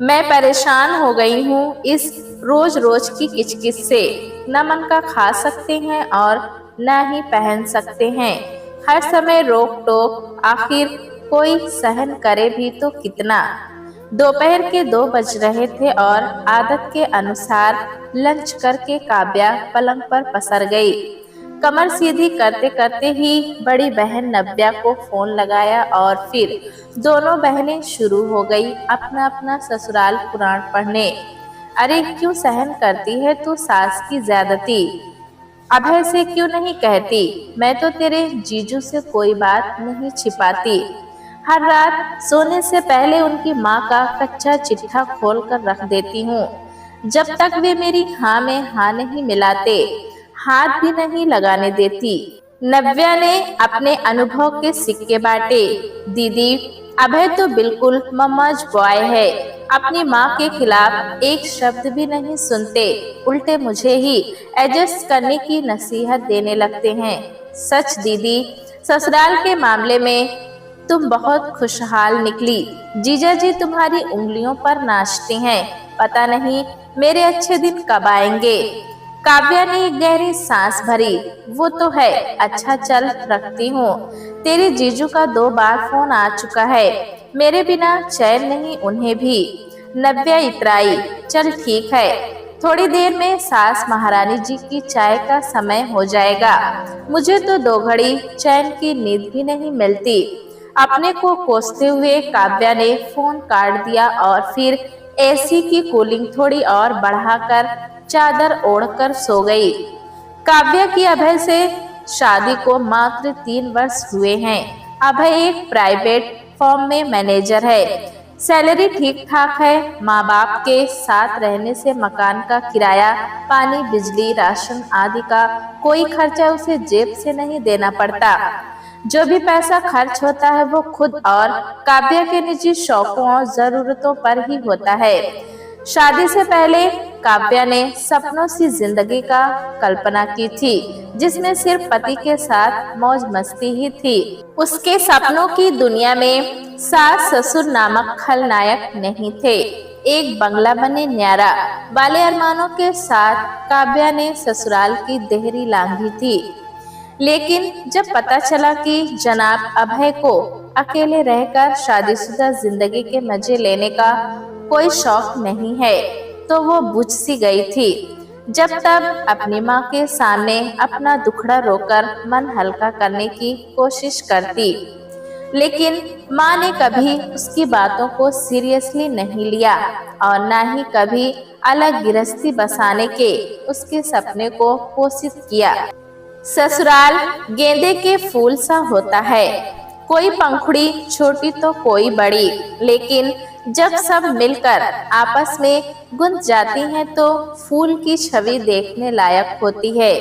मैं परेशान हो गई हूँ इस रोज रोज की किचकिच से। न मन का खा सकते हैं और न ही पहन सकते हैं। हर समय रोक टोक, आखिर कोई सहन करे भी तो कितना। दोपहर के 2 बज रहे थे और आदत के अनुसार लंच करके काव्या पलंग पर पसर गई। कमर सीधी करते करते ही बड़ी बहन नव्या को फोन लगाया और फिर दोनों बहनें शुरू हो गई अपना अपना ससुराल पुराण पढ़ने। अरे क्यों सहन करती है तू सास की ज्यादती? अभय से क्यों नहीं कहती? मैं तो तेरे जीजू से कोई बात नहीं छिपाती। हर रात सोने से पहले उनकी माँ का कच्चा चिट्ठा खोल कर रख देती हूँ। जब तक वे मेरी हाँ में हाँ नहीं मिलाते, हाथ भी नहीं लगाने देती। नव्या ने अपने अनुभव के सिक्के बांटे। दीदी, अभय तो बिल्कुल मम्माज बॉय है। अपनी माँ के खिलाफ एक शब्द भी नहीं सुनते, उल्टे मुझे ही एडजस्ट करने की नसीहत देने लगते हैं। सच दीदी, ससुराल के मामले में तुम बहुत खुशहाल निकली। जीजा जी तुम्हारी उंगलियों पर नाचते हैं। पता नहीं मेरे अच्छे दिन कब आएंगे। काव्या ने गहरी सांस भरी। वो तो है, अच्छा चल रखती हूँ। तेरे जीजू का 2 बार फोन आ चुका है। मेरे बिना चैन नहीं उन्हें भी। नव्या इतराई। चल ठीक है, थोड़ी देर में सास महारानी जी की चाय का समय हो जाएगा। मुझे तो 2 घड़ी चैन की नींद भी नहीं मिलती। अपने को कोसते हुए काव्या ने फोन काट दिया और फिर एसी की कूलिंग थोड़ी और बढ़ाकर चादर ओढ़कर सो गई। काव्या की अभय से शादी को मात्र 3 वर्ष हुए हैं। अभय एक प्राइवेट फर्म में मैनेजर है। सैलरी ठीक ठाक है। माँ बाप के साथ रहने से मकान का किराया, पानी, बिजली, राशन आदि का कोई खर्चा उसे जेब से नहीं देना पड़ता। जो भी पैसा खर्च होता है वो खुद और काव्या के निजी शौकों और जरूरतों पर ही होता है। शादी से पहले काव्या ने सपनों सी जिंदगी का कल्पना की थी, जिसमें सिर्फ पति के साथ मौज मस्ती ही थी। उसके सपनों की दुनिया में सास ससुर नामक खलनायक नहीं थे। एक बंगला बने न्यारा वाले अरमानों के साथ काव्या ने ससुराल की देहरी लांघी थी। लेकिन जब पता चला कि जनाब अभय को अकेले रहकर शादीशुदा जिंदगी के मजे लेने का कोई शौक नहीं है, तो वो बुझ सी गई थी। जब तब अपनी माँ के सामने अपना दुखड़ा रोकर मन हल्का करने की कोशिश करती, लेकिन माँ ने कभी उसकी बातों को सीरियसली नहीं लिया और ना ही कभी अलग गृहस्थी बसाने के उसके सपने को पोषित किया। ससुराल गेंदे के फूल सा होता है, कोई पंखुड़ी छोटी तो कोई बड़ी, लेकिन जब सब मिलकर आपस में गुंज जाती हैं तो फूल की छवि देखने लायक होती है।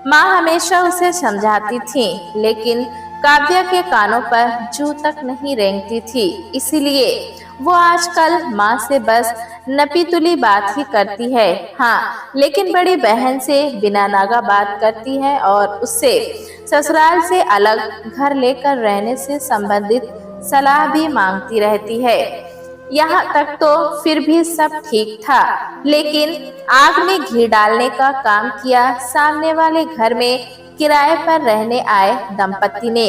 माँ हमेशा उसे समझाती थी, लेकिन काव्या के कानों पर जू तक नहीं रेंगती थी। इसीलिए वो आजकल माँ से बस नपी-तुली बात ही करती है। हाँ, लेकिन बड़ी बहन से बिना नागा बात करती है और उससे ससुराल से अलग घर लेकर रहने से संबंधित सलाह भी मांगती रहती है। यहाँ तक तो फिर भी सब ठीक था, लेकिन आग में घी डालने का काम किया सामने वाले घर में किराए पर रहने आए दंपति ने।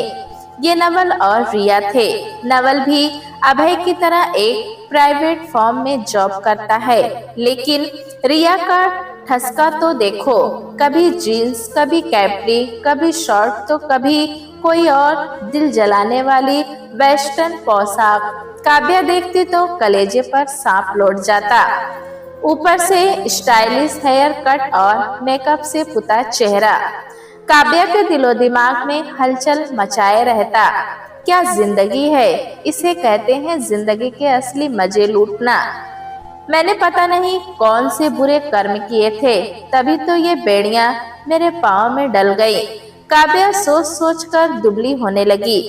ये नवल और रिया थे। नवल भी अभय की तरह एक प्राइवेट फर्म में जॉब करता है, लेकिन रिया का ठसका तो देखो, कभी जीन्स, कभी कैप्री, कभी शॉर्ट तो कभी कोई और दिल जलाने वाली वेस्टर्न पोशाक। काव्या देखती तो कलेजे पर सांप लौट जाता। ऊपर से स्टाइलिश हेयर कट और मेकअप से पुता चेहरा काव्या के दिलो दिमाग में हलचल मचाए रहता। क्या जिंदगी है, इसे कहते हैं जिंदगी के असली मजे लूटना। मैंने पता नहीं कौन से बुरे कर्म किए थे, तभी तो ये बेड़ियां मेरे पाँव में डल गई। काव्या सोच सोच कर दुबली होने लगी।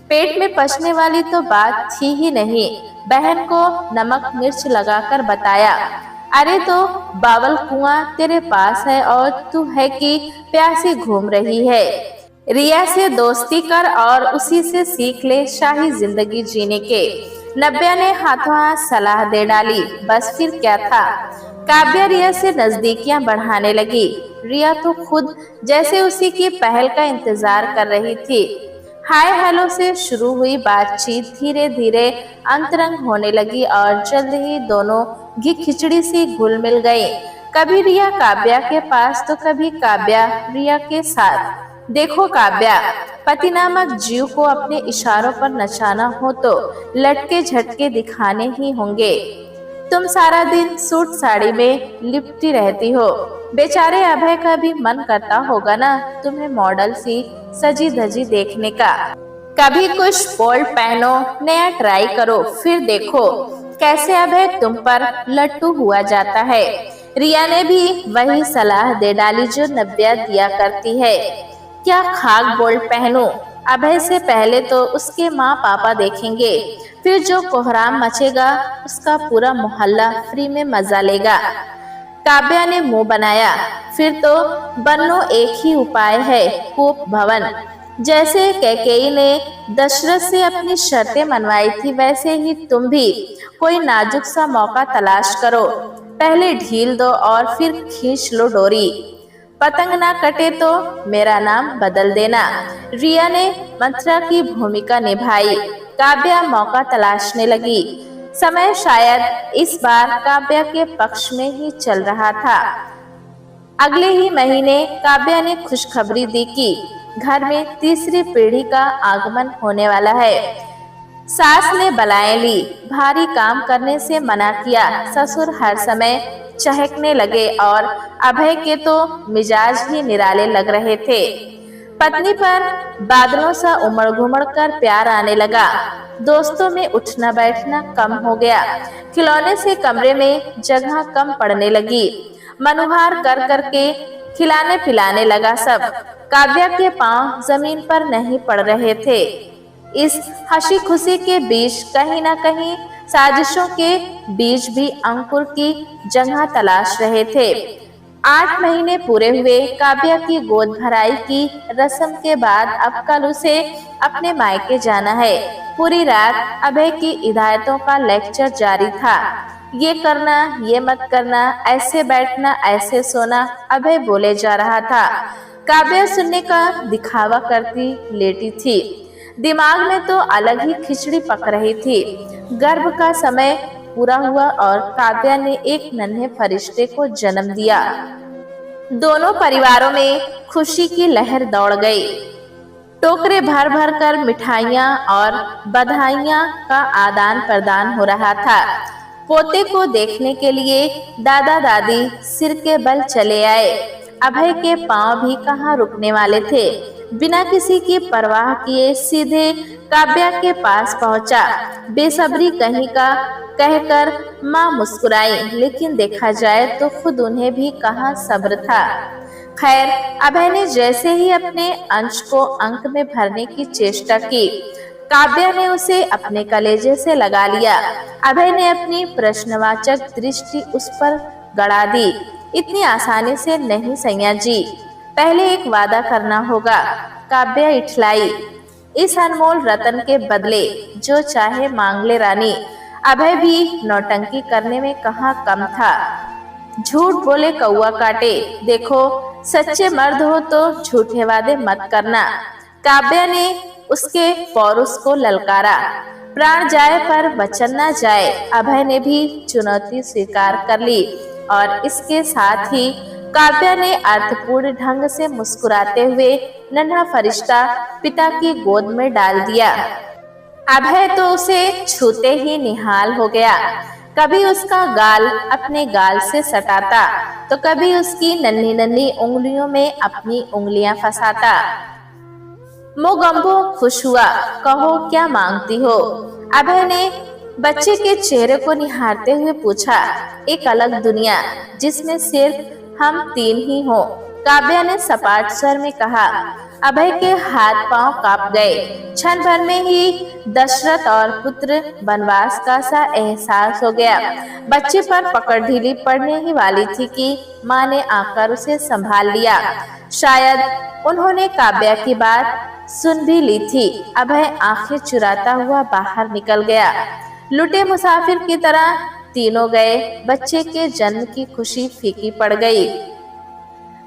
पेट में पचने वाली तो बात थी ही नहीं। बहन को नमक मिर्च लगाकर बताया, अरे तो बावल कुआं तेरे पास है और तू है कि प्यासी घूम रही है। रिया से दोस्ती कर और उसी से सीख ले शाही जिंदगी जीने के। नव्या ने हाथों हाथ सलाह दे डाली। बस फिर क्या था, काव्या रिया से नजदीकियां बढ़ाने लगी। रिया तो खुद जैसे उसी की पहल का इंतजार कर रही थी। हाय हेलो से शुरू हुई बातचीत धीरे धीरे अंतरंग होने लगी और जल्द ही दोनों घी खिचड़ी सी घुल मिल गई। कभी रिया काव्या के पास तो कभी काव्या रिया के साथ। देखो काव्या, पति नामक जीव को अपने इशारों पर नचाना हो तो लटके झटके दिखाने ही होंगे। तुम सारा दिन सूट साड़ी में लिपटी रहती हो, बेचारे अभय का भी मन करता होगा ना तुम्हें मॉडल सी सजी धजी देखने का। कभी कुछ बोल्ड पहनो, नया ट्राई करो, फिर देखो कैसे अभय तुम पर लट्टू हुआ जाता है। रिया ने भी वही सलाह दे डाली जो नव्या दिया करती है। क्या खाक बोल्ड पहनूं? अभय से पहले तो उसके माँ पापा देखेंगे, फिर जो कोहराम मचेगा उसका पूरा मोहल्ला फ्री में मजा लेगा। काव्या ने मुंह बनाया। फिर तो बन्नो एक ही उपाय है, कूप भवन। जैसे कैकेयी ने दशरथ से अपनी शर्तें मनवाई थी, वैसे ही तुम भी कोई नाजुक सा मौका तलाश करो। पहले ढील दो और फिर खींच लो डोरी। पतंग ना कटे तो मेरा नाम बदल देना। रिया ने मंत्रा की भूमिका निभाई। काव्या मौका तलाशने लगी। समय शायद इस बार काव्या के पक्ष में ही चल रहा था। अगले ही महीने काव्या ने खुशखबरी दी कि घर में तीसरी पीढ़ी का आगमन होने वाला है। सास ने बलाएं ली, भारी काम करने से मना किया। ससुर हर समय चहकने लगे और अभय के तो मिजाज ही निराले लग रहे थे। पत्नी पर बादलों सा उमड़ घुमड़ कर प्यार आने लगा। दोस्तों में उठना बैठना कम हो गया। खिलौने से कमरे में जगह कम पड़ने लगी। मनुहार कर करके खिलाने पिलाने लगा सब। काव्या के पांव जमीन पर नहीं पड़ रहे थे। इस हंसी खुशी के बीच कहीं न कहीं साजिशों के बीच भी अंकुर की जगह तलाश रहे थे। 8 महीने पूरे हुए। काव्या की गोद भराई की रस्म के बाद अब कल उसे अपने मायके जाना है। पूरी रात अभय की हिदायतों का लेक्चर जारी था। ये करना, ये मत करना, ऐसे बैठना, ऐसे सोना, अभय बोले जा रहा था। काव्या सुनने का दिखावा करती लेटी थी। दिमाग में तो अलग ही खिचड़ी पक रही थी। गर्भ का समय पूरा हुआ और काव्या ने एक नन्हे फरिश्ते को जन्म दिया। दोनों परिवारों में खुशी की लहर दौड़ गई। टोकरे भर भर कर मिठाइयाँ और बधाइयाँ का आदान प्रदान हो रहा था। पोते को देखने के लिए दादा दादी सिर के बल चले आए। अभय के पांव भी कहाँ रुकने वाले थे। बिना किसी की परवाह किए सीधे काव्या के पास पहुंचा। बेसब्री कहीं का कहकर माँ मुस्कुराई, लेकिन देखा जाए तो खुद उन्हें भी कहाँ सब्र था। खैर, अभय ने जैसे ही अपने अंश को अंक में भरने की चेष्टा की, काव्या ने उसे अपने कलेजे से लगा लिया। अभय ने अपनी प्रश्नवाचक दृष्टि उस पर गड़ा दी। इतनी आसानी से नहीं सैया जी, पहले एक वादा करना होगा। काव्या इठलाई। इस अनमोल रतन के बदले जो चाहे मांग ले रानी। अभय भी नौटंकी करने में कहाँ कम था। झूठ बोले कौआ काटे। देखो, सच्चे मर्द हो तो झूठे वादे मत करना। काव्या ने उसके पौरुष को ललकारा। प्राण जाए पर वचन न जाए। अभय ने भी चुनौती स्वीकार कर ली और इसके साथ ही काव्या ने अर्थपूर्ण ढंग से मुस्कुराते हुए नन्हा फरिश्ता पिता की गोद में डाल दिया। अभय तो उसे छूते ही निहाल हो गया। कभी उसका गाल अपने गाल से सटाता तो कभी उसकी नन्ही नन्ही उंगलियों में अपनी उंगलियां फंसाता। मोगम्बो खुश हुआ। कहो क्या मांगती हो? अभय ने बच्चे के चेहरे को निहारते हुए पूछा। एक अलग दुनिया जिसमें सिर्फ हम 3 ही हो, काव्या ने सपाट स्वर में कहा। अभय के हाथ पांव कांप गए। क्षण भर में ही दशरथ और पुत्र वनवास का सा एहसास हो गया। बच्चे पर पकड़ ढीली पड़ने ही वाली थी कि माँ ने आकर उसे संभाल लिया। शायद उन्होंने काव्या की बात सुन भी ली थी। अभय आंखें चुराता हुआ बाहर निकल गया। लुटे मुसाफिर की तरह तीनों गए। बच्चे के जन्म की खुशी फीकी पड़ गई।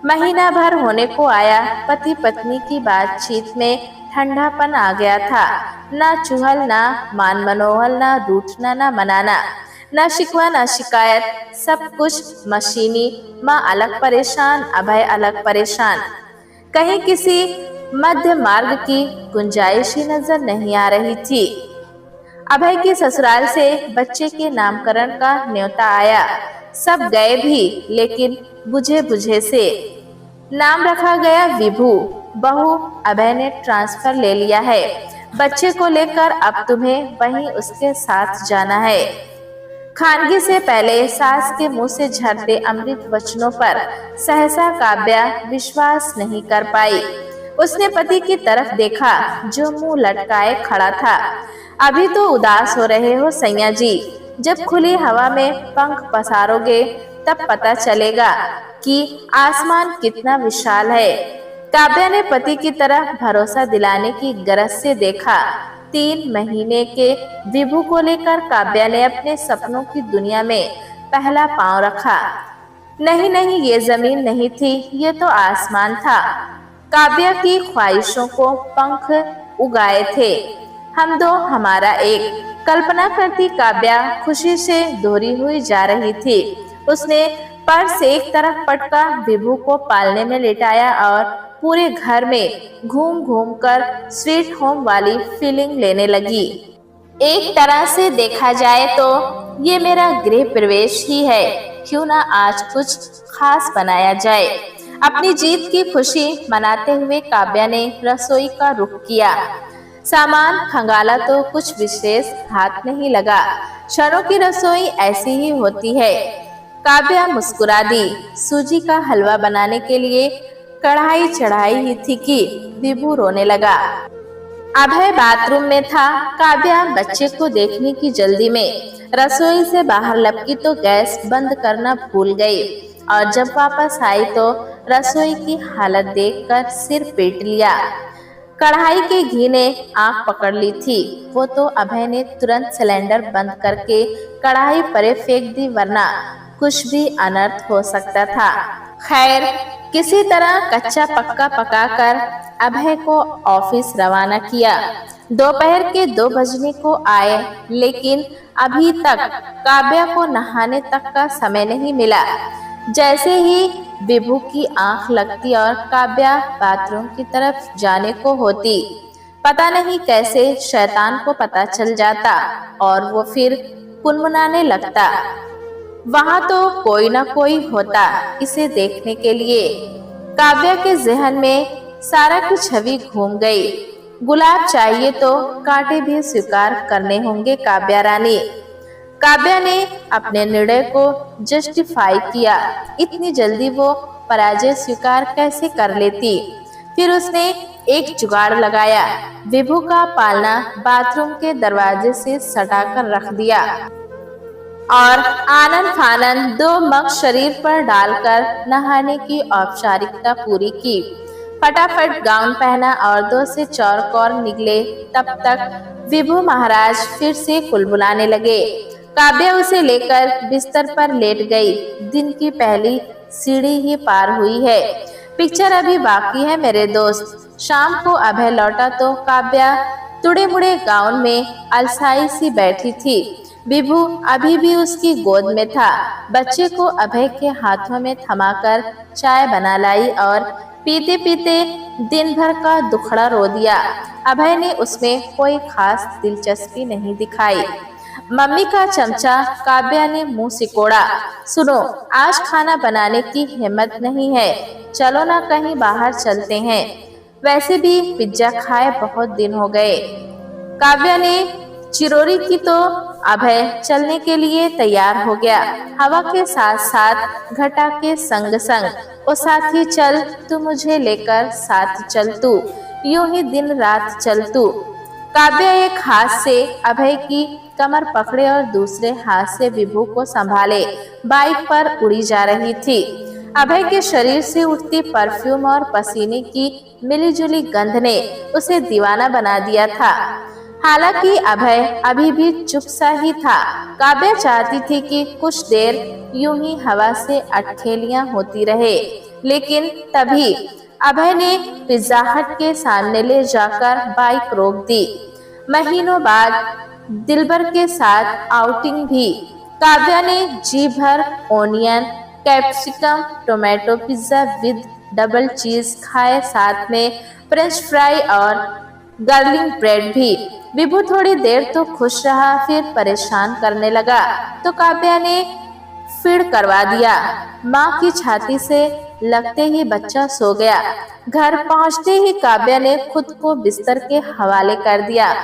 महीना भर होने को आया। पति पत्नी की बातचीत में ठंडापन आ गया था। ना चुहल, ना मान मनोहल, ना रूठना, ना मनाना, ना शिकवा, ना शिकायत, सब कुछ मशीनी। माँ अलग परेशान, अभय अलग परेशान। कहीं किसी मध्य मार्ग की गुंजाइश ही नजर नहीं आ रही थी। अभय के ससुराल से बच्चे के नामकरण का न्योता आया। सब गए भी, लेकिन बुझे बुझे से। नाम रखा गया विभू। बहू अभय ने ट्रांसफर ले लिया है। बच्चे को लेकर अब तुम्हें वहीं उसके साथ जाना है। खानगी से पहले सास के मुंह से झरते अमृत वचनों पर सहसा काव्या विश्वास नहीं कर पाई। उसने पति की तरफ देखा, जो मुंह लटकाए खड़ा था। अभी तो उदास हो रहे हो सैया जी। जब खुली हवा में पंख पसारोगे तब पता चलेगा कि आसमान कितना विशाल है। काव्या ने पति की तरफ भरोसा दिलाने की गरज से देखा। 3 महीने के विभू को लेकर काव्या ने अपने सपनों की दुनिया में पहला पांव रखा। नहीं नहीं, ये जमीन नहीं थी, ये तो आसमान था। काव्या की ख्वाहिशों को पंख उगाए थे। हम दो हमारा एक, कल्पना करती काव्या खुशी से दोहरी हुई जा रही थी। उसने पर्स एक तरफ पटका, विभू को पालने में लेटाया और पूरे घर में घूम घूम कर स्वीट होम वाली फीलिंग लेने लगी। एक तरह से देखा जाए तो ये मेरा गृह प्रवेश ही है। क्यों ना आज कुछ खास बनाया जाए। अपनी जीत की खुशी मनाते हुए काव्या ने रसोई का रुख किया। सामान खंगाला तो कुछ विशेष हाथ नहीं लगा। क्षणों की रसोई ऐसी ही होती है। काव्या मुस्कुरा दी। सूजी का हलवा बनाने के लिए कढ़ाई चढ़ाई ही थी कि विभू रोने लगा। अभय बाथरूम में था। काव्या बच्चे को देखने की जल्दी में रसोई से बाहर लपकी तो गैस बंद करना भूल गई, और जब वापस आई तो रसोई की हालत देखकर सिर पीट लिया। कढ़ाई के घी ने आंख पकड़ ली थी। वो तो अभय ने तुरंत सिलेंडर बंद करके कढ़ाई परे फेंक दी, वरना कुछ भी अनर्थ हो सकता था। खैर, किसी तरह कच्चा पक्का पकाकर अभय को ऑफिस रवाना किया। दोपहर के 2 बजने को आए, लेकिन अभी तक काव्या को नहाने तक का समय नहीं मिला। जैसे ही विभू की आंख लगती और काव्या बाथरूम की तरफ जाने को होती, पता नहीं कैसे शैतान को पता चल जाता और वो फिर कुनमुनाने लगता। वहां तो कोई ना कोई होता इसे देखने के लिए। काव्या के जहन में सारा की छवि घूम गई। गुलाब चाहिए तो कांटे भी स्वीकार करने होंगे काव्या रानी। काव्या ने अपने निर्णय को जस्टिफाई किया। इतनी जल्दी वो पराजय स्वीकार कैसे कर लेती। फिर उसने एक जुगाड़ लगाया। विभू का पालना बाथरूम के दरवाजे से सटाकर रख दिया और आनन फानन 2 मग शरीर पर डालकर नहाने की औपचारिकता पूरी की। फटाफट गाउन पहना और 2 से 4 कौर निकले। तब तक विभू महाराज फिर से कुलबुलाने लगे। काव्या उसे लेकर बिस्तर पर लेट गई। दिन की पहली सीढ़ी ही पार हुई है। पिक्चर अभी बाकी है मेरे दोस्त। शाम को अभय लौटा तो काव्या तुड़े मुड़े गाउन में अलसाई सी बैठी थी। विभू अभी भी उसकी गोद में था। बच्चे को अभय के हाथों में थमाकर चाय बना लाई और पीते पीते दिन भर का दुखड़ा रो दिया। अभय ने उसमें कोई खास दिलचस्पी नहीं दिखाई। मम्मी का चमचा काव्या ने मुंह सिकोड़ा। सुनो, आज खाना बनाने की हिम्मत नहीं है। चलो ना कहीं बाहर चलते हैं। वैसे भी पिज्जा खाए बहुत दिन हो गए। काव्या ने चिरोरी की तो अभय चलने के लिए तैयार हो गया। हवा के साथ साथ घटा के संग संग ओ साथी चल तू मुझे लेकर, साथ चल तू, यूं ही दिन रात चल तू। काव्या एक हाथ से अभय की कमर पकड़े और दूसरे हाथ से विभू को संभाले बाइक पर उड़ी जा रही थी। अभय के शरीर से उठती परफ्यूम और पसीने की मिलीजुली गंध ने उसे दीवाना बना दिया था। हालांकि अभय अभी भी चुप सा ही था। काव्या चाहती थी कि कुछ देर यूं ही हवा से अटखेलियां होती रहे, लेकिन तभी अभय ने पिज्जा हट के सामने ले जाकर बाइक रोक दी। महीनों बाद दिलबर के साथ आउटिंग भी। काव्या ने जी भर onion, capsicum, tomato pizza with double चीज खाए, साथ में फ्रेंच फ्राई और गार्लिक ब्रेड भी। विभू थोड़ी देर तो खुश रहा, फिर परेशान करने लगा तो काव्या ने फिर करवा दिया। माँ की छाती से लगते ही बच्चा सो गया। घर पहुँचते ही काव्या ने खुद को बिस्तर के हवाले कर दिया।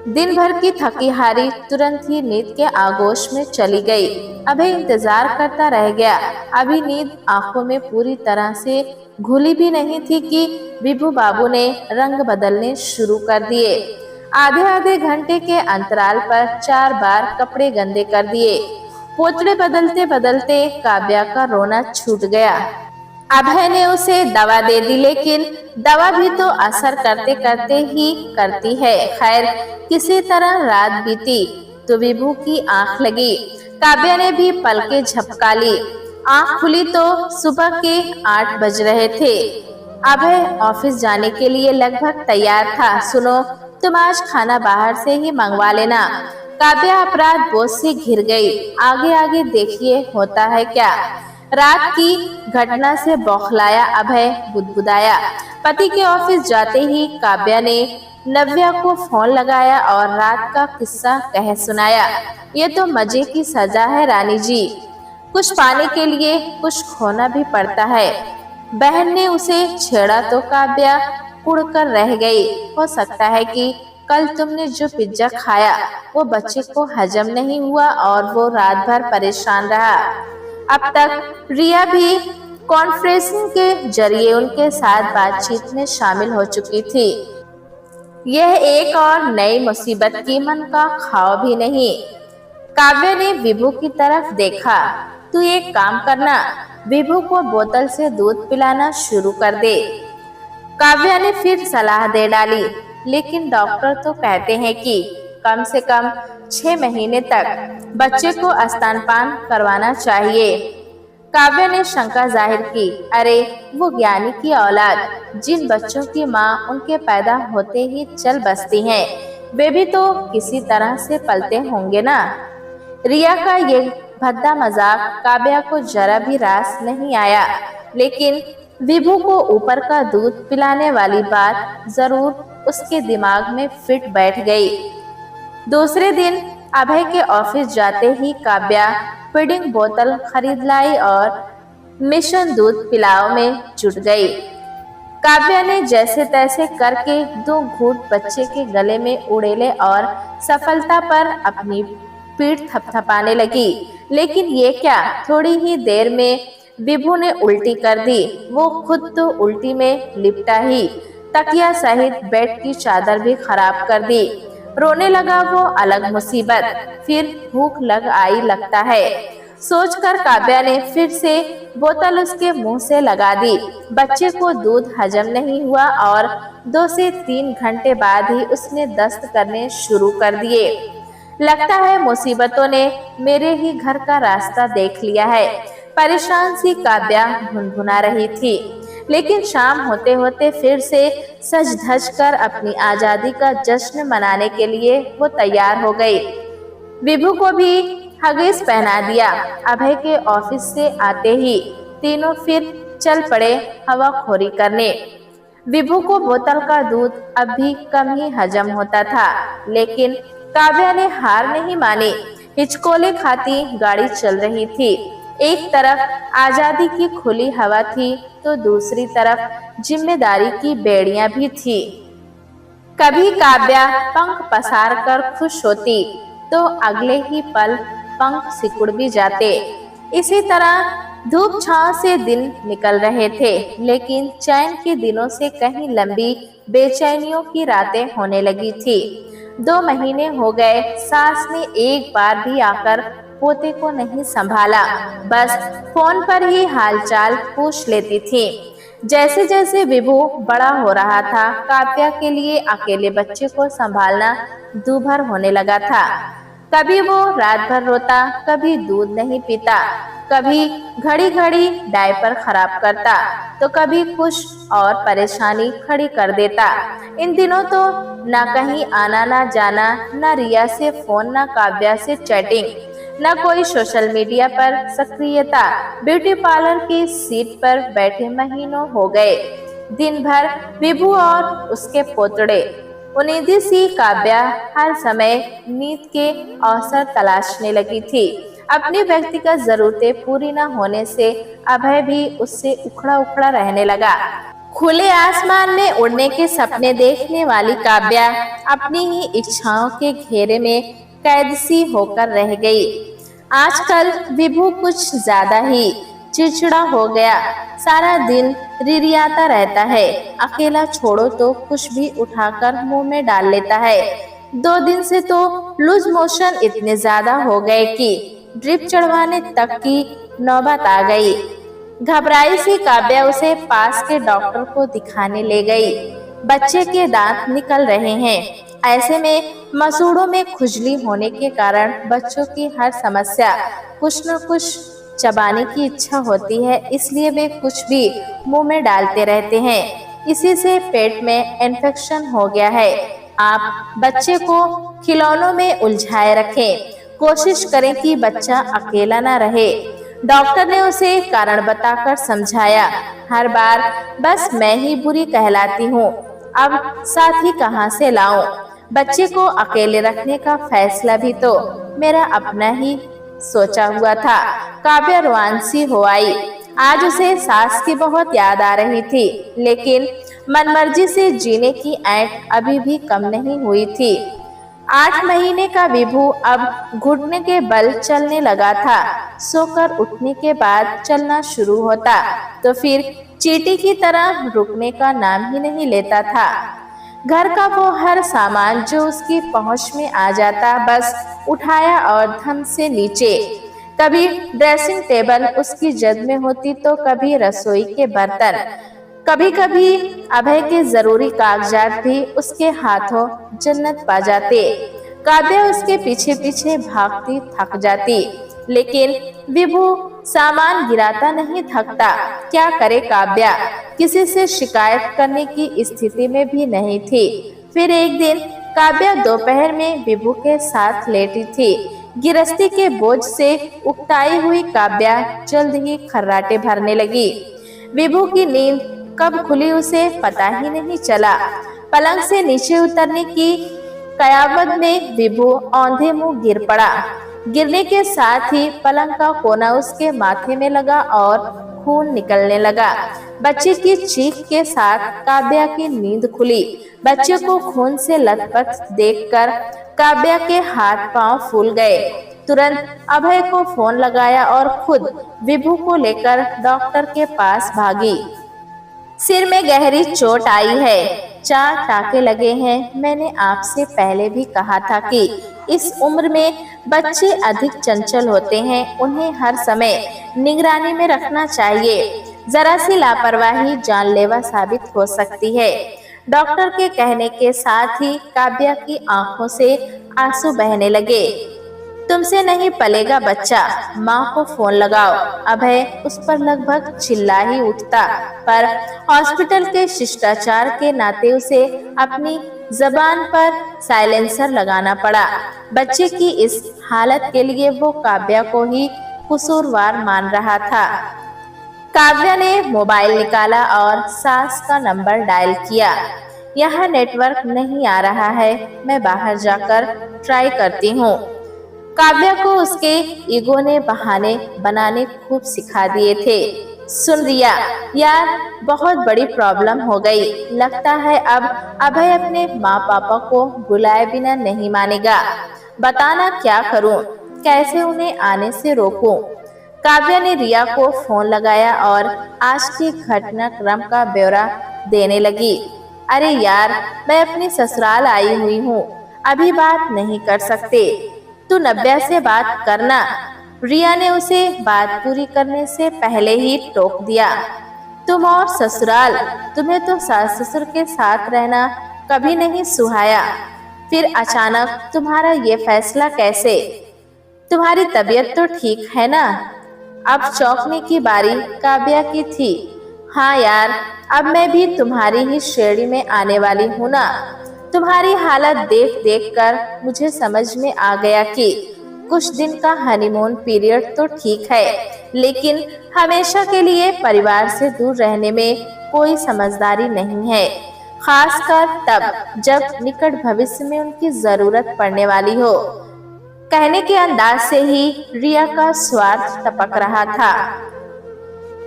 दिन भर की थकी हारी तुरंत ही नींद के आगोश में चली गई। अभय इंतजार करता रह गया। अभी नींद आंखों में पूरी तरह से घुली भी नहीं थी कि विभू बाबू ने रंग बदलने शुरू कर दिए। आधे आधे घंटे के अंतराल पर 4 बार कपड़े गंदे कर दिए। पोतड़े बदलते बदलते काव्या का रोना छूट गया। अभय ने उसे दवा दे दी, लेकिन दवा भी तो असर करते करते ही करती है। खैर, किसी तरह रात बीती तो विभू की आंख लगी। काव्या ने भी पलकें झपका ली। आंख खुली तो सुबह के 8 बज रहे थे। अभय ऑफिस जाने के लिए लगभग तैयार था। सुनो, तुम आज खाना बाहर से ही मंगवा लेना। काव्या अपराध बोझ से घिर गई। आगे आगे देखिए होता है क्या। रात की घटना से बौखलाया अभय बुदबुदाया। पति के ऑफिस जाते ही काव्या ने नव्या को फोन लगाया और रात का किस्सा कह सुनाया। ये तो मजे की सजा है रानी जी। कुछ पाने के लिए कुछ खोना भी पड़ता है। बहन ने उसे छेड़ा तो काव्या कुड़कर रह गई। हो सकता है कि कल तुमने जो पिज्जा खाया वो बच्चे को हजम नहीं हुआ और वो रात भर परेशान रहा। अब तक रिया भी कॉन्फ्रेंसिंग के जरिए उनके साथ बातचीत में शामिल हो चुकी थी। यह एक और नई मुसीबत की मन का खाओ भी नहीं। काव्या ने विभू की तरफ देखा। तू एक काम करना, विभू को बोतल से दूध पिलाना शुरू कर दे। काव्या ने फिर सलाह दे डाली, लेकिन डॉक्टर तो कहते हैं कि कम से कम 6 महीने तक बच्चे को स्तनपान करवाना चाहिए। काव्या ने शंका जाहिर की। अरे, वो ज्ञानी की औलाद, जिन बच्चों की माँ उनके पैदा होते ही चल बसती हैं, वे भी तो किसी तरह से पलते होंगे ना। रिया का ये भद्दा मजाक काव्या को जरा भी रास नहीं आया, लेकिन विभू को ऊपर का दूध पिलाने वाली बात जरूर उसके दिमाग में फिट बैठ गई। दूसरे दिन अभय के ऑफिस जाते ही काव्या फीडिंग बोतल खरीद लाई और मिशन दूध पिलाओ में जुट गई। काव्या ने जैसे तैसे करके 2 घूंट बच्चे के गले में उड़ेले और सफलता पर अपनी पीठ थपथपाने लगी। लेकिन ये क्या, थोड़ी ही देर में विभू ने उल्टी कर दी। वो खुद तो उल्टी में लिपटा ही, तकिया सहित बेड की चादर भी खराब कर दी। रोने लगा वो अलग मुसीबत, फिर भूख लग आई लगता है। सोचकर काव्या ने फिर से बोतल उसके मुंह से लगा दी। बच्चे को दूध हजम नहीं हुआ और 2 से 3 घंटे बाद ही उसने दस्त करने शुरू कर दिए। लगता है मुसीबतों ने मेरे ही घर का रास्ता देख लिया है। परेशान सी काव्या भुनभुना रही थी, लेकिन शाम होते होते फिर से सज धज कर अपनी आजादी का जश्न मनाने के लिए वो तैयार हो गई। विभू को भी हगीज पहना दिया। अभय के ऑफिस से आते ही तीनों फिर चल पड़े हवाखोरी करने। विभू को बोतल का दूध अब भी कम ही हजम होता था, लेकिन काव्या ने हार नहीं मानी। हिचकोले खाती गाड़ी चल रही थी। एक तरफ आजादी की खुली हवा थी तो दूसरी तरफ जिम्मेदारी की बेड़ियां भी थी। कभी काव्या पंख पसार कर खुश होती तो अगले ही पल पंख सिकुड़ भी जाते। इसी तरह धूप छांव से दिन निकल रहे थे, लेकिन चैन के दिनों से कहीं लंबी बेचैनियों की रातें होने लगी थी। 2 महीने हो गए, सास ने एक बार भी आकर पोते को नहीं संभाला, बस फोन पर ही हालचाल पूछ लेती थी। जैसे जैसे विभू बड़ा हो रहा था, काव्या के लिए अकेले बच्चे को संभालना दूभर होने लगा था। कभी वो रात भर रोता, कभी दूध नहीं पीता, कभी घड़ी घड़ी डायपर खराब करता, तो कभी खुश और परेशानी खड़ी कर देता। इन दिनों तो न कहीं आना ना जाना, न रिया से फोन, न काव्या से चैटिंग, न कोई सोशल मीडिया पर सक्रियता। ब्यूटी पार्लर की सीट पर बैठे महीनों हो गए। दिन भर विभू और उसके पोतड़े, उनिदी सी काव्या हर समय नींद के अवसर तलाशने लगी थी। अपनी व्यक्तिगत जरूरतें पूरी न होने से अभय भी उससे उखड़ा उखड़ा रहने लगा। खुले आसमान में उड़ने के सपने देखने वाली काव्या अपनी ही इच्छाओं के घेरे में कैद सी होकर रह गई। आजकल विभू कुछ ज्यादा ही चिड़चिड़ा हो गया। सारा दिन रिरियाता रहता है। अकेला छोड़ो तो कुछ भी उठाकर मुंह में डाल लेता है। 2 दिन से तो लूज मोशन इतने ज्यादा हो गए कि ड्रिप चढ़वाने तक की नौबत आ गई। घबराई सी काव्या उसे पास के डॉक्टर को दिखाने ले गई। बच्चे के दांत निकल रहे हैं। ऐसे में मसूड़ों में खुजली होने के कारण बच्चों की हर समस्या कुछ न कुछ चबाने की इच्छा होती है, इसलिए वे कुछ भी मुंह में डालते रहते हैं। इसी से पेट में इन्फेक्शन हो गया है। आप बच्चे को खिलौनों में उलझाए रखें। कोशिश करें कि बच्चा अकेला ना रहे। डॉक्टर ने उसे कारण बताकर समझाया। हर बार बस मैं ही बुरी कहलाती हूँ, अब साथी कहाँ से लाऊं? बच्चे को अकेले रखने का फैसला भी तो मेरा अपना ही सोचा हुआ था। काव्या रोमांसी हो आई। आज उसे सास की बहुत याद आ रही थी, लेकिन मनमर्जी से जीने की ऐंठ अभी भी कम नहीं हुई थी। 8 महीने का विभू अब घुटने के बल चलने लगा था। सोकर उठने के बाद चलना शुरू होता तो फिर चींटी की तरह रुकने का नाम ही नहीं लेता था। घर का वो हर सामान जो उसकी पहुंच में आ जाता, बस उठाया और धम से नीचे। कभी ड्रेसिंग टेबल उसकी जद में होती तो कभी रसोई के बर्तन, कभी कभी अभय के जरूरी कागजात भी उसके हाथों जन्नत पा जाते। काव्या उसके पीछे पीछे भागती थक जाती, लेकिन विभू सामान गिराता नहीं थकता। क्या करे काव्या, किसी से शिकायत करने की स्थिति में भी नहीं थी। फिर एक दिन काव्या दोपहर में विभू के साथ लेटी थी। गिरस्ती के बोझ से उकताई हुई काव्या जल्द ही खर्राटे भरने लगी। विभू की नींद कब खुली उसे पता ही नहीं चला। पलंग से नीचे उतरने की कयामत में विभू औंधे मुंह गिर पड़ा। गिरने के साथ ही पलंग का कोना उसके माथे में लगा और खून निकलने लगा। बच्चे की चीख के साथ काव्या की नींद खुली। बच्चे को खून से लथपथ देखकर काव्या के हाथ पांव फूल गए। तुरंत अभय को फोन लगाया और खुद विभू को लेकर डॉक्टर के पास भागी। सिर में गहरी चोट आई है, 4 टाके लगे हैं। मैंने आपसे पहले भी कहा था कि इस उम्र में बच्चे अधिक चंचल होते हैं, उन्हें हर समय निगरानी में रखना चाहिए। जरा सी लापरवाही जानलेवा साबित हो सकती है। डॉक्टर के कहने के साथ ही काव्या की आंखों से आंसू बहने लगे। तुमसे नहीं पलेगा बच्चा, माँ को फोन लगाओ। अभय उस पर लगभग चिल्ला ही उठता, पर हॉस्पिटल के शिष्टाचार के नाते उसे अपनी जबान पर साइलेंसर लगाना पड़ा। बच्चे की इस हालत के लिए वो काव्या को ही कसूरवार मान रहा था। काव्या ने मोबाइल निकाला और सास का नंबर डायल किया। यहाँ नेटवर्क नहीं आ रहा है, मैं बाहर जाकर ट्राई करती हूँ। काव्या को उसके ईगो ने बहाने बनाने खूब सिखा दिए थे। सुन रिया, यार बहुत बड़ी प्रॉब्लम हो गई। लगता है अब अभय अपने माँ पापा को बुलाए बिना नहीं मानेगा। बताना क्या करूं, कैसे उन्हें आने से रोकूं? काव्या ने रिया को फोन लगाया और आज के घटनाक्रम का ब्यौरा देने लगी। अरे यार, मैं अपनी ससुराल आई हुई हूँ, अभी बात नहीं कर सकते, तू नव्या से बात करना। रिया ने उसे बात पूरी करने से पहले ही टोक दिया। तुम और ससुराल, तुम्हें तो सास ससुर के साथ रहना कभी नहीं सुहाया, फिर अचानक तुम्हारा ये फैसला कैसे? तुम्हारी तबीयत तो ठीक है ना? अब चौंकने की बारी काव्या की थी। हाँ यार, अब मैं भी तुम्हारी ही श्रेणी में आने वाली हूँ ना। तुम्हारी हालत देख देख कर मुझे समझ में आ गया कि कुछ दिन का हनीमून पीरियड तो ठीक है, लेकिन हमेशा के लिए परिवार से दूर रहने में कोई समझदारी नहीं है, खासकर तब जब निकट भविष्य में उनकी जरूरत पड़ने वाली हो। कहने के अंदाज से ही रिया का स्वार्थ टपक रहा था।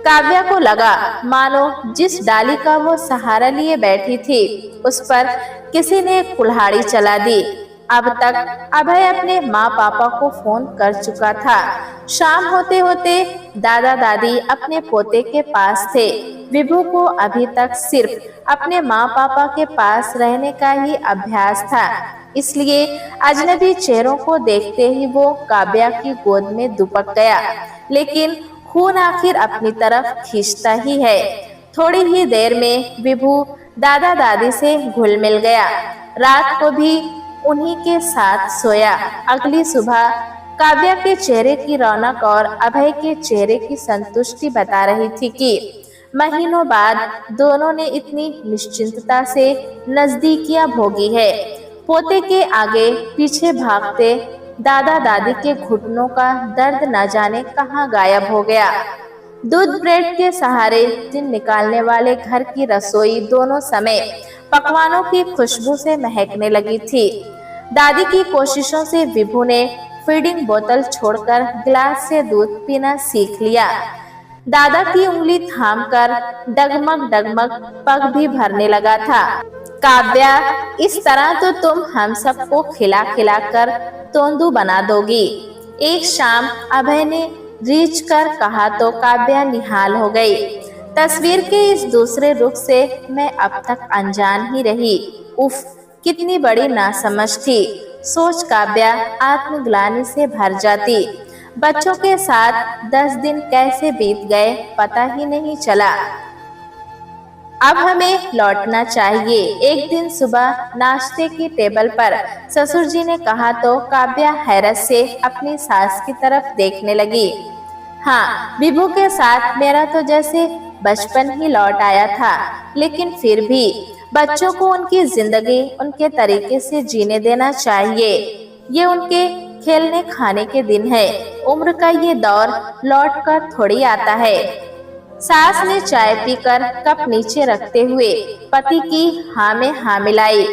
काव्या को लगा मानो जिस डाली का वो सहारा लिए बैठी थी उस पर किसी ने कुल्हाड़ी चला दी। अब तक अभय अपने माँ पापा को फोन कर चुका था। शाम होते होते दादा दादी अपने पोते के पास थे। विभू को अभी तक सिर्फ अपने माँ पापा के पास रहने का ही अभ्यास था, इसलिए अजनबी चेहरों को देखते ही वो काव्या की गोद में दुबक गया। लेकिन खून आखिर अपनी तरफ खींचता ही है। थोड़ी ही देर में विभू दादा दादी से घुल मिल गया। रात को भी उन्हीं के साथ सोया। अगली सुबह काव्या के चेहरे की रौनक और अभय के चेहरे की संतुष्टि बता रही थी कि महीनों बाद दोनों ने इतनी निश्चिंतता से नजदीकियां भोगी है। पोते के आगे पीछे भागते दादा दादी के घुटनों का दर्द न जाने कहाँ गायब हो गया। दूध ब्रेड के सहारे दिन निकालने वाले घर की रसोई दोनों समय पकवानों की खुशबू से महकने लगी थी। दादी की कोशिशों से विभू ने फीडिंग बोतल छोड़कर गिलास से दूध पीना सीख लिया। दादा की उंगली थामकर डगमग डगमग पग भी भरने लगा था। काव्या, इस तरह तो तुम हम सबको खिला खिला कर तोंदू बना दोगी। एक शाम अभय ने रीझ कर कहा तो काव्या निहाल हो गई। तस्वीर के इस दूसरे रुख से मैं अब तक अनजान ही रही। उफ, कितनी बड़ी नासमझ थी। सोच काव्या आत्मग्लानि से भर जाती। बच्चों के साथ 10 दिन कैसे बीत गए पता ही नहीं चला। अब हमें लौटना चाहिए। एक दिन सुबह नाश्ते की टेबल पर ससुर जी ने कहा तो काव्या हैरत से अपनी सास की तरफ देखने लगी। हाँ, विभू के साथ मेरा तो जैसे बचपन ही लौट आया था, लेकिन फिर भी बच्चों को उनकी जिंदगी उनके तरीके से जीने देना चाहिए। ये उनके खेलने खाने के दिन है। उम्र का ये दौर लौट कर थोड़ी आता है। सास ने चाय पीकर कप नीचे रखते हुए पति की हाँ में हाँ मिलाई।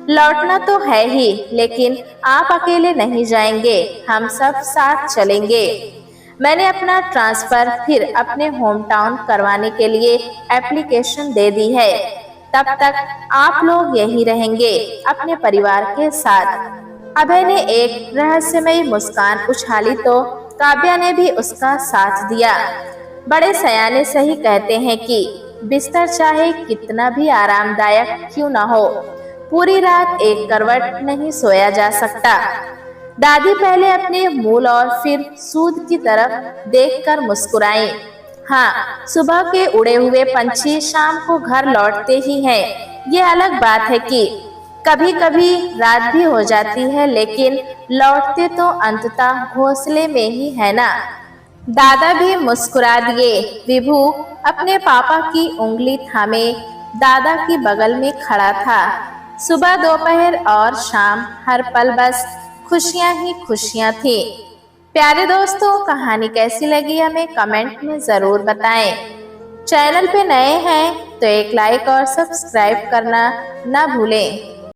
लौटना तो है ही, लेकिन आप अकेले नहीं जाएंगे, हम सब साथ चलेंगे। मैंने अपना ट्रांसफर फिर अपने होम टाउन करवाने के लिए एप्लीकेशन दे दी है। तब तक आप लोग यहीं रहेंगे अपने परिवार के साथ। अभय ने एक रहस्यमयी मुस्कान उछाली तो काव्या ने भी उसका साथ दिया। बड़े सयाने सही कहते हैं कि बिस्तर चाहे कितना भी आरामदायक क्यों न हो, पूरी रात एक करवट नहीं सोया जा सकता। दादी पहले अपने मूल और फिर सूद की तरफ देखकर मुस्कुराई। हाँ, सुबह के उड़े हुए पंछी शाम को घर लौटते ही हैं। ये अलग बात है कि कभी कभी रात भी हो जाती है, लेकिन लौटते तो अंततः घोंसले में ही है ना। दादा भी मुस्कुरा दिए। विभू अपने पापा की उंगली थामे दादा की बगल में खड़ा था। सुबह, दोपहर और शाम हर पल बस खुशियां ही खुशियां थी। प्यारे दोस्तों, कहानी कैसी लगी हमें कमेंट में जरूर बताएं। चैनल पे नए हैं तो एक लाइक और सब्सक्राइब करना ना भूलें।